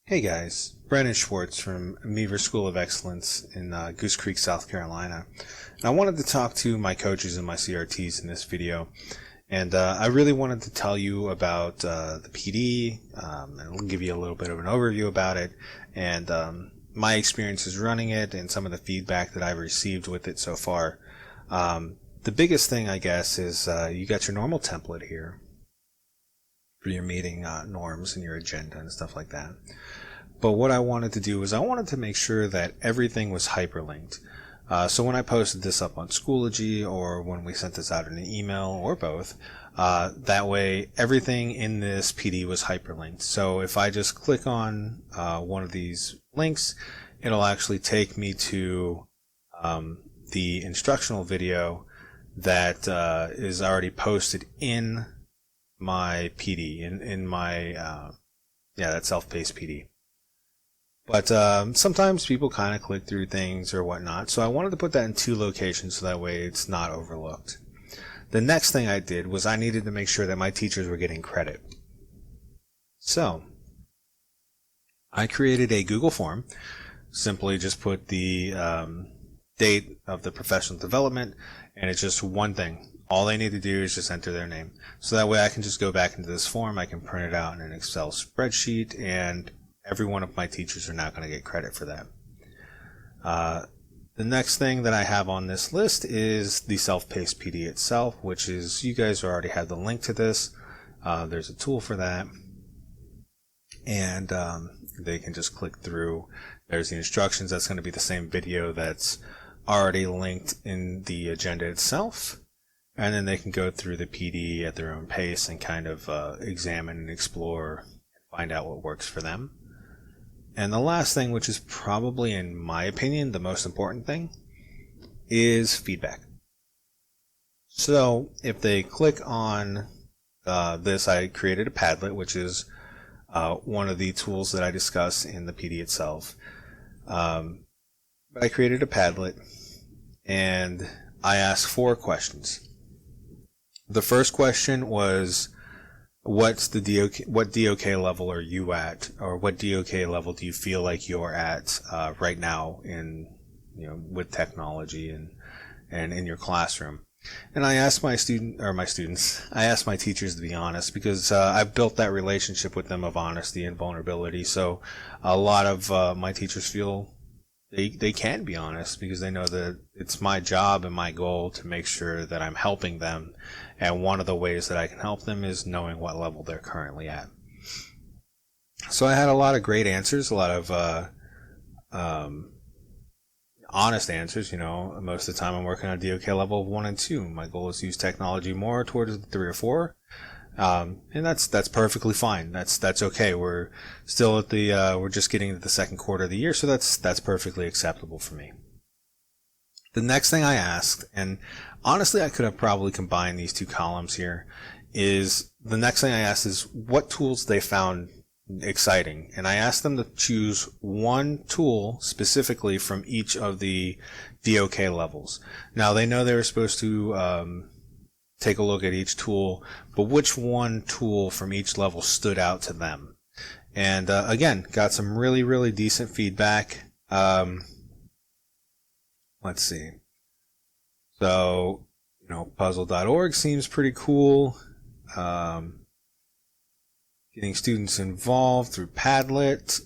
Hey guys, Brandon Schwartz from Meaver School of Excellence in Goose Creek, South Carolina. And I wanted to talk to my coaches and my CRTs in this video. And I really wanted to tell you about the PD, and I'll give you a little bit of an overview about it, and my experiences running it and some of the feedback that I've received with it so far. The biggest thing, I guess, is you got your normal template here for your meeting norms and your agenda and stuff like that. But what I wanted to do is I wanted to make sure that everything was hyperlinked. So when I posted this up on Schoology or when we sent this out in an email or both, that way everything in this PD was hyperlinked. So if I just click on one of these links, it'll actually take me to the instructional video that is already posted in my PD, in my that self-paced PD. But sometimes people kind of click through things or whatnot, so I wanted to put that in two locations so that way it's not overlooked. The next thing I did was I needed to make sure that my teachers were getting credit. So I created a Google form, simply just put the date of the professional development, and it's just one thing. All they need to do is just enter their name. So that way I can just go back into this form, I can print it out in an Excel spreadsheet, and every one of my teachers are not going to get credit for that. The next thing that I have on this list is the self-paced PD itself, which is, you guys already have the link to this. There's a tool for that. And they can just click through. There's the instructions. That's going to be the same video that's already linked in the agenda itself. And then they can go through the PD at their own pace and kind of examine and explore and find out what works for them. And the last thing, which is probably, in my opinion, the most important thing, is feedback. So if they click on this, I created a Padlet, which is one of the tools that I discuss in the PD itself. But I created a Padlet, and I asked 4 questions. The first question was, what DOK level are you at, or what DOK level do you feel like you're at right now in, with technology and in your classroom? And I asked my asked my teachers to be honest, because I've built that relationship with them of honesty and vulnerability. So a lot of my teachers feel they can be honest, because they know that it's my job and my goal to make sure that I'm helping them. And one of the ways that I can help them is knowing what level they're currently at. So I had a lot of great answers, a lot of honest answers. Most of the time I'm working on DOK level of 1 and 2. My goal is to use technology more towards the 3 or 4. And that's perfectly fine. That's okay. We're still at we're just getting into the second quarter of the year, so that's perfectly acceptable for me. The next thing I asked, and honestly I could have probably combined these 2 columns here, is the next thing I asked is what tools they found exciting. And I asked them to choose one tool specifically from each of the DOK levels. Now they know they were supposed to take a look at each tool, but which one tool from each level stood out to them? And again, got some really, really decent feedback. Let's see. So, puzzle.org seems pretty cool. Getting students involved through Padlet.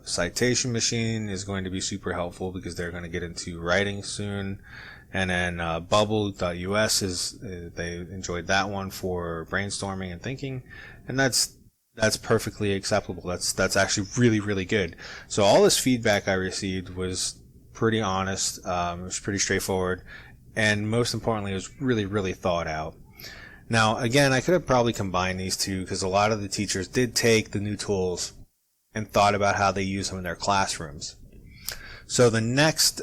Citation Machine is going to be super helpful because they're going to get into writing soon. And then bubble.us they enjoyed that one for brainstorming and thinking. And that's perfectly acceptable. That's actually really, really good. So all this feedback I received was pretty honest. It was pretty straightforward, and most importantly, it was really, really thought out. Now, again, I could have probably combined these 2 because a lot of the teachers did take the new tools and thought about how they use them in their classrooms. So the next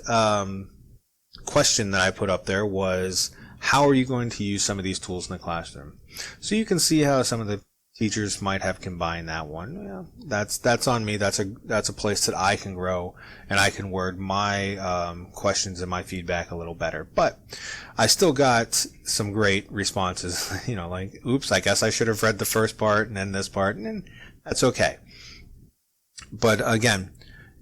question that I put up there was, how are you going to use some of these tools in the classroom? So you can see how some of the teachers might have combined that one. Yeah, that's on me. That's a place that I can grow, and I can word my questions and my feedback a little better. But I still got some great responses. Like, oops, I guess I should have read the first part and then this part, and that's okay. But again,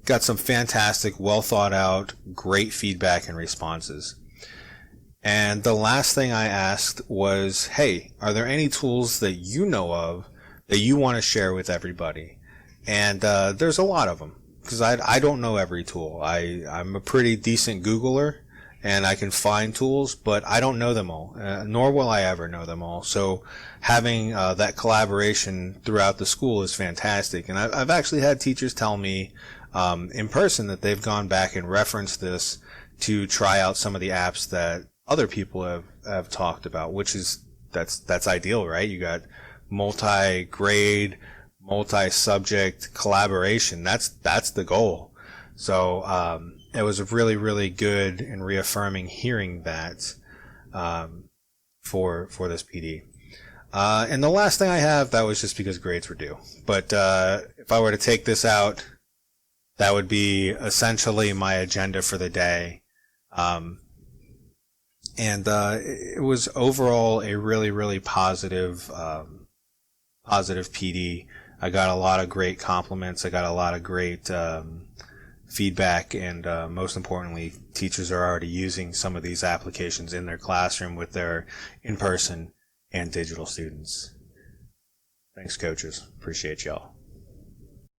got some fantastic, well thought out, great feedback and responses. And the last thing I asked was, hey, are there any tools that you know of that you want to share with everybody? And there's a lot of them, because I don't know every tool. I'm a pretty decent Googler, and I can find tools, but I don't know them all, nor will I ever know them all. So having that collaboration throughout the school is fantastic. And I've actually had teachers tell me in person that they've gone back and referenced this to try out some of the apps that other people have talked about, which is, that's ideal, right? You got multi-grade, multi-subject collaboration. That's the goal. So it was really, really good and reaffirming hearing that for this PD. And the last thing I have, that was just because grades were due. But if I were to take this out, that would be essentially my agenda for the day. And it was overall a really, really positive PD. I got a lot of great compliments. I got a lot of great feedback, and most importantly, teachers are already using some of these applications in their classroom with their in-person and digital students. Thanks, coaches. Appreciate y'all.